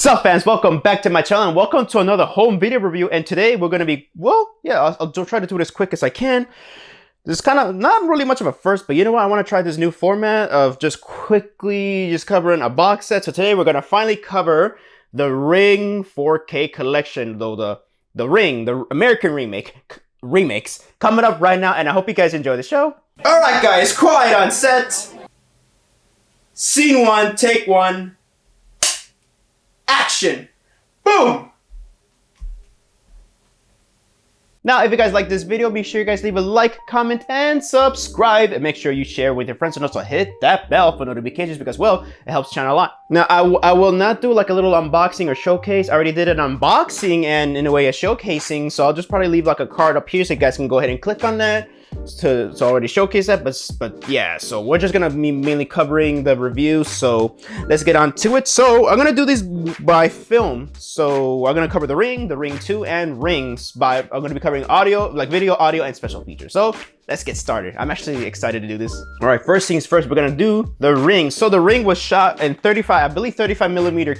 Sup fans, welcome back to my channel and welcome to another home video review. And today we're going to be, I'll try to do it as quick as I can. This is kind of not really much of a first, but you know what? I want to try this new format of just quickly covering a box set. So today we're going to finally cover the Ring 4K collection, though the Ring, the American remakes coming up right now. And I hope you guys enjoy the show. All right, guys, quiet on set. Scene one, take one. Action! Boom! Now, if you guys like this video, be sure you guys leave a like, comment, and subscribe. And make sure you share with your friends and also hit that bell for notifications because, well, it helps the channel a lot. Now, I will not do like a little unboxing or showcase. I already did an unboxing and, in a way, a showcasing. So I'll just probably leave like a card up here so you guys can go ahead and click on that to already showcase that. But yeah, so we're just gonna be mainly covering the review. So let's get on to it. So I'm gonna do these by film. So I'm gonna cover the Ring 2, and Rings I'm gonna be covering audio, like video, audio, and special features. So let's get started. I'm actually excited to do this. All right, first things first, we're gonna do the Ring. So the Ring was shot in 35 millimeter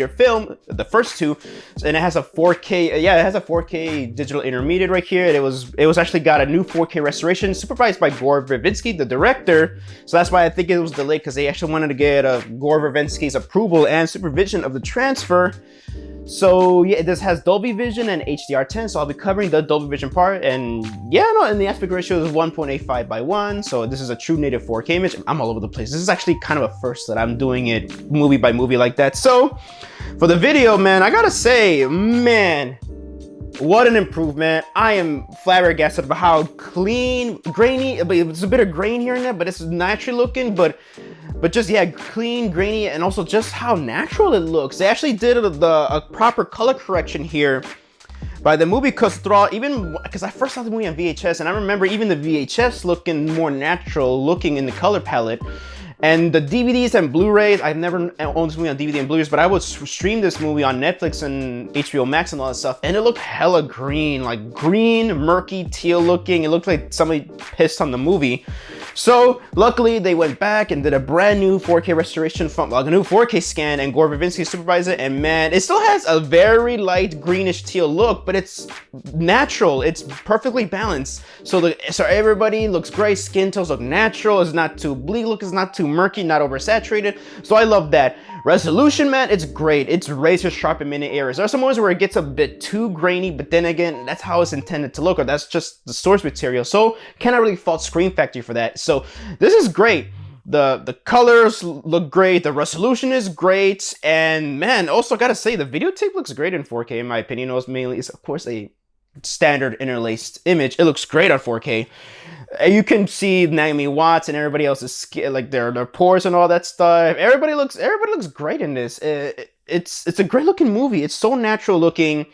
film, the first two, and it has a 4K. Yeah, it has a 4K digital intermediate right here. It was actually got a new 4K restoration supervised by Gore Verbinski, the director. So that's why I think it was delayed, because they actually wanted to get Gore Verbinski's approval and supervision of the transfer. So yeah, this has Dolby Vision and HDR10, so I'll be covering the Dolby Vision part. And yeah, no, and the aspect ratio is 1.85 by 1, so this is a true native 4K image. I'm all over the place. This is actually kind of a first that I'm doing it movie by movie like that. So for the video, man, I gotta say, man, what an improvement. I am flabbergasted about how clean, grainy, it's a bit of grain here and there, but it's naturally looking, but just, yeah, clean, grainy, and also just how natural it looks. They actually did a proper color correction here by the movie, because I first saw the movie on VHS, and I remember even the VHS looking more natural looking in the color palette. And the DVDs and Blu-rays, I've never owned this movie on DVD and Blu-rays, but I would stream this movie on Netflix and HBO Max and all that stuff, and it looked hella green, like green, murky, teal looking. It looked like somebody pissed on the movie. So luckily they went back and did a brand new 4K restoration from like a new 4K scan, and Gore Verbinski supervised it, and man, it still has a very light greenish teal look, but it's natural. It's perfectly balanced. So everybody looks great. Skin tones look natural. It's not too bleak. Look, it's not too murky, not oversaturated. So I love that. Resolution, man, it's great. It's razor sharp in many areas. There are some moments where it gets a bit too grainy, but then again, that's how it's intended to look, or that's just the source material. So cannot really fault Screen Factory for that. So this is great. The colors look great. The resolution is great. And man, also gotta say, the videotape looks great in 4K in my opinion. It's of course a standard interlaced image. It looks great on 4K. You can see Naomi Watts and everybody else's skin, like their pores and all that stuff. Everybody looks great in this. It's a great looking movie. It's so natural looking,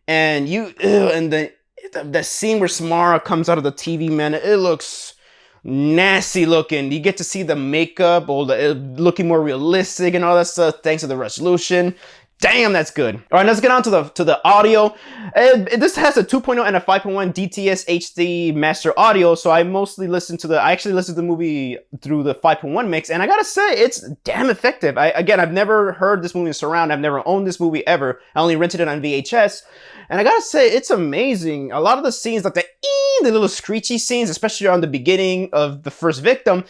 and the scene where Samara comes out of the TV, man, it looks nasty looking. You get to see the makeup, or looking more realistic and all that stuff thanks to the resolution. Damn, that's good. All right, let's get on to the audio. This has a 2.0 and a 5.1 DTS HD master audio, so I actually listened to the movie through the 5.1 mix, and I gotta say, it's damn effective. Again, I've never heard this movie in surround. I've never owned this movie ever. I only rented it on VHS, and I gotta say, it's amazing. A lot of the scenes, like the little screechy scenes, especially around the beginning of the first victim,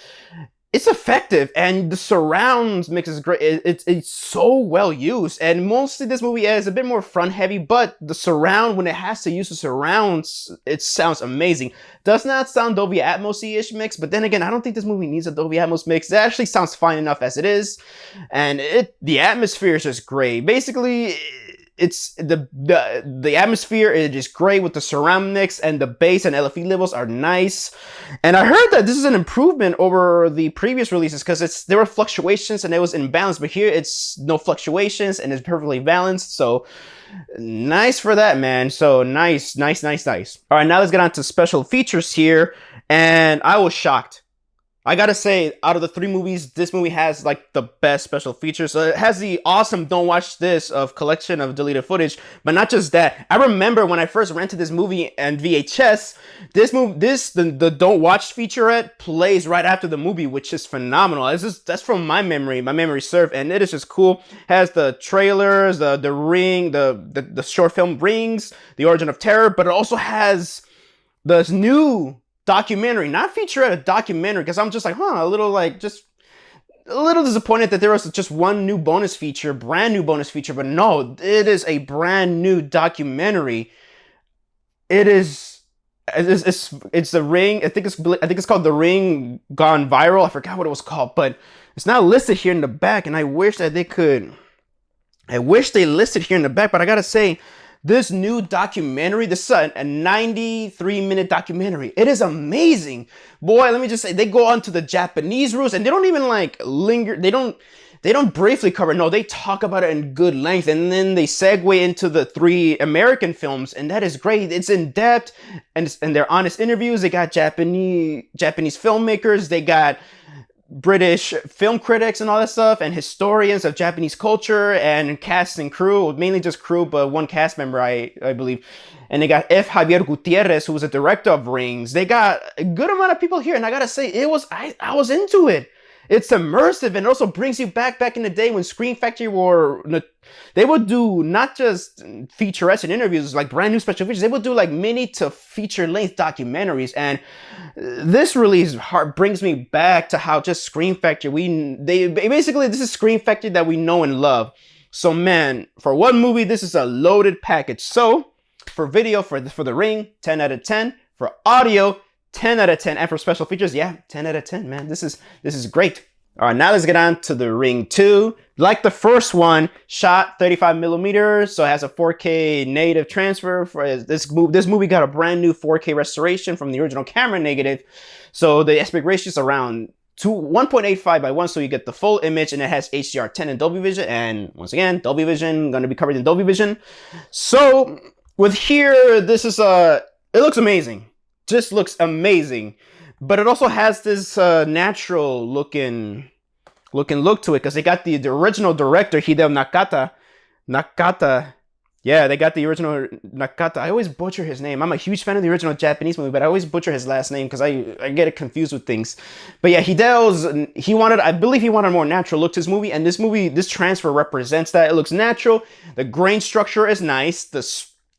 it's effective, and the surrounds mix is great. It's so well used, and mostly this movie is a bit more front heavy, but the surround, when it has to use the surrounds, it sounds amazing. Does not sound Dolby Atmos-ish mix, but then again, I don't think this movie needs a Dolby Atmos mix. It actually sounds fine enough as it is, and the atmosphere is just great. Basically, it's the atmosphere is just great with the surround mix, and the bass and LFE levels are nice. And I heard that this is an improvement over the previous releases, because there were fluctuations and it was imbalanced, but here it's no fluctuations and it's perfectly balanced. So nice for that, man. So nice. All right, now let's get on to special features here, and I was shocked. I gotta say, out of the 3 movies, this movie has like the best special features. So it has the awesome "Don't Watch This" of collection of deleted footage, but not just that. I remember when I first rented this movie and VHS, the "Don't Watch" featurette plays right after the movie, which is phenomenal. That's from my memory serve, and it is just cool. Has the trailers, the Ring, the short film Rings, The Origin of Terror, but it also has this new documentary, not featurette, a documentary, because I'm just like, just a little disappointed that there was just one new bonus feature, brand new bonus feature, but no, it is a brand new documentary. It's the Ring. I think it's called The Ring Gone Viral. I forgot what it was called, but it's not listed here in the back, and I wish they listed here in the back, but I gotta say, this new documentary, this is a 93-minute documentary. It is amazing. Boy, let me just say, they go on to the Japanese roots, and they don't even like linger. They don't briefly cover. No, they talk about it in good length, and then they segue into the 3 American films, and that is great. It's in depth, and they're honest interviews. They got Japanese filmmakers. They got British film critics and all that stuff, and historians of Japanese culture, and cast and crew, mainly just crew, but one cast member, I believe. And they got Javier Gutierrez, who was a director of Rings. They got a good amount of people here, and I gotta say, I was into it. It's immersive, and it also brings you back in the day when Screen Factory they would do not just featurettes and interviews, like brand new special features. They would do like mini to feature length documentaries, and this release brings me back to how just Screen Factory, basically this is Screen Factory that we know and love. So man, for one movie, this is a loaded package. So for video, for the Ring, 10 out of 10. For audio, 10 out of 10. And for special features, yeah, 10 out of 10, man. This is great. All right, now let's get on to the Ring 2. Like the first one, shot 35 millimeters, so it has a 4K native transfer. For this movie got a brand new 4K restoration from the original camera negative. So the aspect ratio is around 1.85 by 1, so you get the full image, and it has HDR10 and Dolby Vision. And once again, Dolby Vision, going to be covered in Dolby Vision. So with here, it looks amazing. Just looks amazing, but it also has this natural looking look to it, because they got the original director Hideo Nakata. Yeah, they got the original Nakata. I always butcher his name. I'm a huge fan of the original Japanese movie, but I always butcher his last name because I get it confused with things. But yeah, I believe he wanted a more natural look to his movie, and this transfer represents that. It looks natural. The grain structure is nice.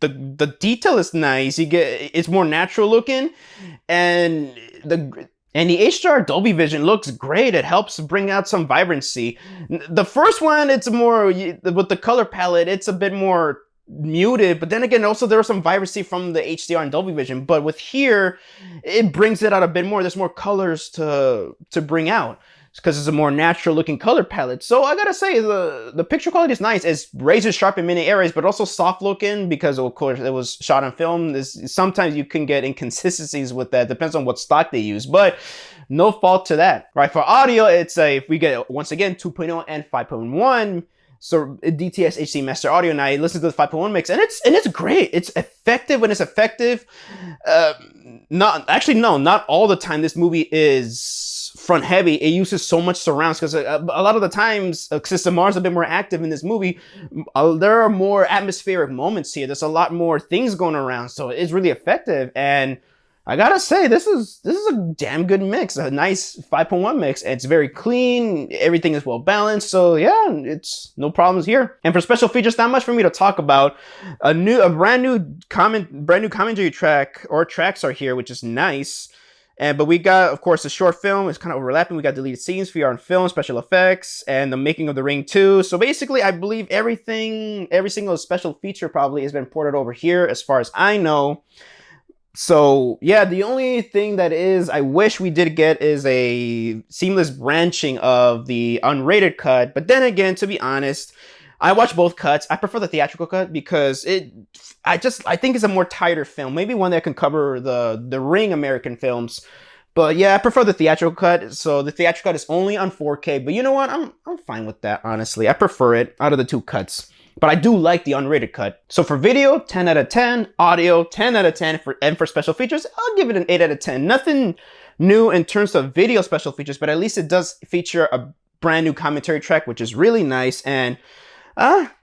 The detail is nice. It's more natural looking, and the HDR Dolby Vision looks great. It helps bring out some vibrancy. The first one, it's more with the color palette, it's a bit more muted, but then again, also there was some vibrancy from the HDR and Dolby Vision. But with here, it brings it out a bit more. There's more colors to bring out, because it's a more natural looking color palette. So I gotta say, the picture quality is nice. It's razor sharp in many areas, but also soft looking, because of course it was shot on film. Sometimes you can get inconsistencies with that. Depends on what stock they use, but no fault to that. Right, for audio, we get once again 2.0 and 5.1. So DTS HD Master Audio, and I listen to the 5.1 mix, and it's great. It's effective when it's effective. Not all the time. This movie is front heavy. It uses so much surrounds, because a lot of the times, since Samar's a bit more active in this movie, there are more atmospheric moments here. There's a lot more things going around, so it's really effective. And I gotta say, this is a damn good mix, a nice 5.1 mix. It's very clean, everything is well balanced, so yeah, it's no problems here. And for special features, not much for me to talk about. A brand new commentary track, or tracks, are here, which is nice. But we got, of course, the short film is kind of overlapping. We got deleted scenes, VR and film, special effects, and the making of the Ring 2. So basically, I believe every single special feature probably has been ported over here, as far as I know. So yeah, the only thing that I wish we did get is a seamless branching of the unrated cut. But then again, to be honest, I watch both cuts. I prefer the theatrical cut because I think it's a more tighter film. Maybe one that can cover the Ring American films. But yeah, I prefer the theatrical cut. So the theatrical cut is only on 4K. But you know what? I'm fine with that, honestly. I prefer it out of the two cuts. But I do like the unrated cut. So for video, 10 out of 10. Audio, 10 out of 10. And for special features, I'll give it an 8 out of 10. Nothing new in terms of video special features, but at least it does feature a brand new commentary track, which is really nice, and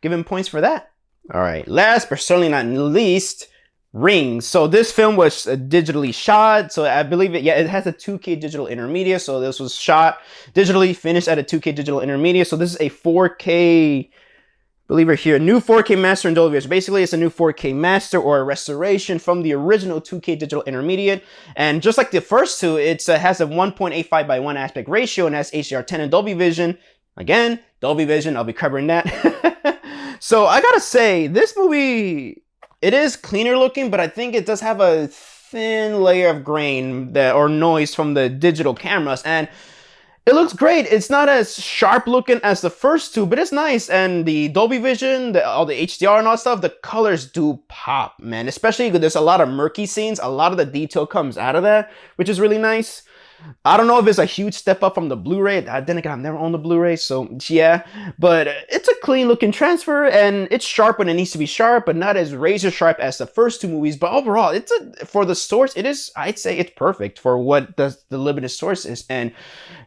giving points for that. All right, last but certainly not least, Rings. So this film was digitally shot, so I believe it has a 2K digital intermediate, so this was shot digitally, finished at a 2K digital intermediate. So this is a 4K, believe it here, new 4K master in Dolby Vision. Basically, it's a new 4K master or a restoration from the original 2K digital intermediate. And just like the first two, it has a 1.85 by 1 aspect ratio and has HDR10 in Dolby Vision. Again, Dolby Vision, I'll be covering that. So I gotta say, this movie, it is cleaner looking, but I think it does have a thin layer of grain or noise from the digital cameras, and it looks great. It's not as sharp looking as the first two, but it's nice. And the Dolby Vision, all the HDR and all that stuff, the colors do pop, man. Especially because there's a lot of murky scenes. A lot of the detail comes out of that, which is really nice. I don't know if it's a huge step up from the Blu-ray. Then again, I've never owned the Blu-ray, so yeah. But it's a clean looking transfer, and it's sharp when it needs to be sharp, but not as razor sharp as the first two movies. But overall, for the source, it is, I'd say it's perfect for what the limited source is. And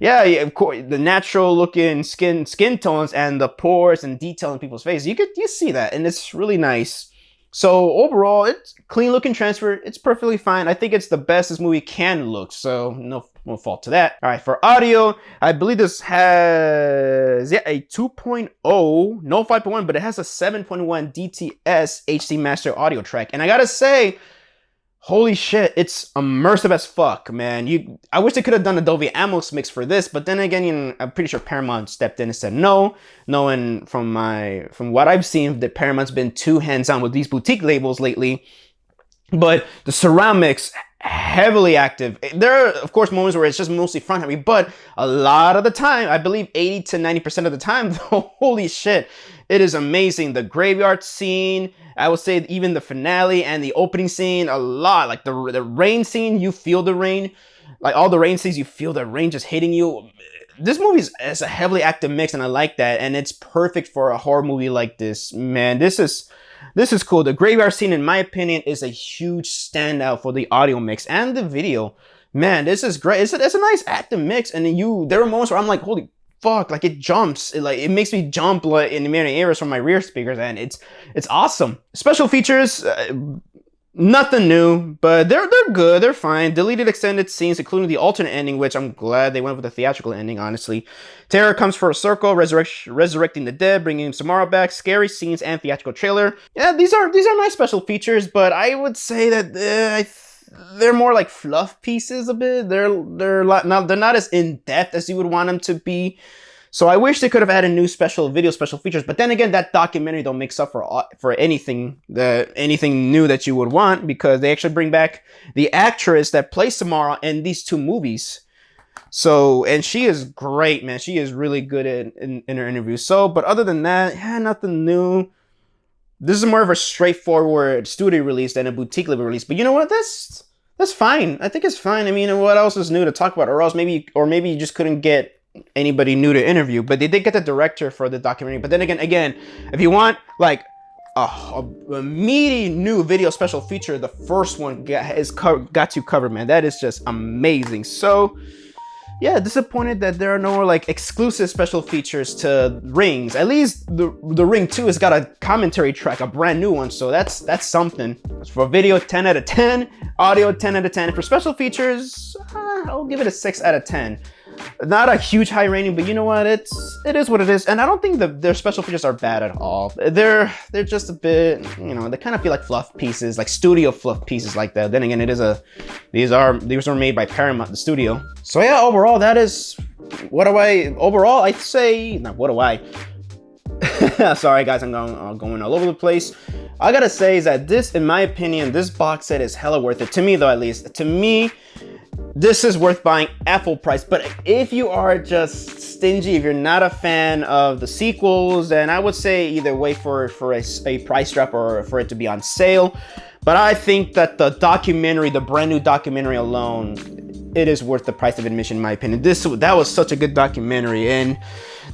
yeah, of course, the natural looking skin tones and the pores and detail in people's face, you see that, and it's really nice. So overall, it's clean looking transfer. It's perfectly fine. I think it's the best this movie can look, so no fault to that. All right, for audio, I believe this has a 2.0, no 5.1, but it has a 7.1 DTS HD master audio track. And I gotta say, holy shit, it's immersive as fuck, man. I wish they could have done a Dolby Atmos mix for this, but then again, I'm pretty sure Paramount stepped in and said no. Knowing from what I've seen, that Paramount's been too hands-on with these boutique labels lately. But the surround mix, heavily active. There are, of course, moments where it's just mostly front heavy, but a lot of the time, I believe 80 to 90% of the time, holy shit, it is amazing. The graveyard scene, I would say even the finale and the opening scene, a lot. Like the rain scene, you feel the rain. Like all the rain scenes, you feel the rain just hitting you. This movie is a heavily active mix, and I like that. And it's perfect for a horror movie like this. Man, this is cool. The graveyard scene, in my opinion, is a huge standout for the audio mix and the video. Man, this is great. It's a nice active mix, and there are moments where I'm like, holy fuck, like it jumps. It makes me jump like in many areas from my rear speakers, and it's awesome. Special features, nothing new, but they're good. They're fine. Deleted extended scenes, including the alternate ending, which I'm glad they went with the theatrical ending, honestly. Terror comes for a circle, resurrecting the dead, bringing Samara back, scary scenes, and theatrical trailer. Yeah, these are nice special features, but I would say that they're more like fluff pieces a bit. They're not as in depth as you would want them to be. So I wish they could have added new special features. But then again, that documentary don't make up for anything new that you would want, because they actually bring back the actress that plays Samara in these two movies. So, and she is great, man. She is really good in her interviews. So, but other than that, yeah, nothing new. This is more of a straightforward studio release than a boutique level release. But you know what? That's fine. I think it's fine. I mean, what else is new to talk about? Or else maybe you just couldn't get anybody new to interview. But they did get the director for the documentary. But then again, if you want like a meaty new video special feature, the first one got you covered, man. That is just amazing. So yeah, disappointed that there are no like exclusive special features to Rings. At least the Ring 2 has got a commentary track, a brand new one, so that's something. For video, 10 out of 10. Audio, 10 out of 10. For special features, I'll give it a 6 out of 10. Not a huge high rating, but you know what? It is what it is, and I don't think their special features are bad at all. They're just a bit, you know, they kind of feel like fluff pieces, like studio fluff pieces like that. Then again, these are made by Paramount, the studio. So yeah, overall, that is I'd say, not what do I? Sorry guys, I'm going all over the place. I gotta say is that this, in my opinion, this box set is hella worth it. To me though, at least. To me, this is worth buying at full price. But if you are just stingy, if you're not a fan of the sequels, then I would say either wait for a price drop or for it to be on sale. But I think that the brand new documentary alone it is worth the price of admission in my opinion. That was such a good documentary, and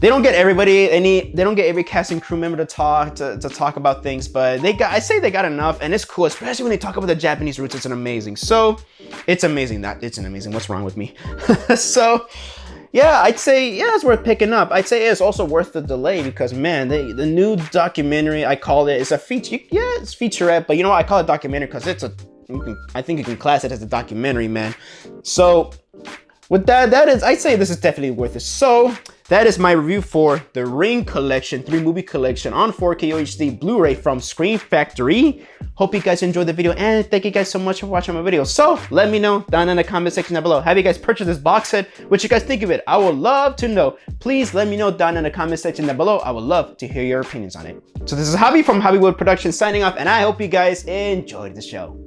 they don't get every cast and crew member to talk about things, but I say they got enough, and it's cool, especially when they talk about the Japanese roots. It's amazing. What's wrong with me? So yeah, I'd say, yeah, it's worth picking up. I'd say it's also worth the delay because, man, the new documentary, I call it, it's a feature. Yeah, it's featurette, but you know what? I call it documentary because I think you can class it as a documentary, man. So with that, I'd say this is definitely worth it. So that is my review for the Ring Collection 3-movie collection on 4K UHD Blu-ray from Scream Factory. Hope you guys enjoyed the video, and thank you guys so much for watching my video. So let me know down in the comment section down below. Have you guys purchased this box set? What you guys think of it? I would love to know. Please let me know down in the comment section down below. I would love to hear your opinions on it. So this is Javi from JAVIWOOD Productions signing off, and I hope you guys enjoyed the show.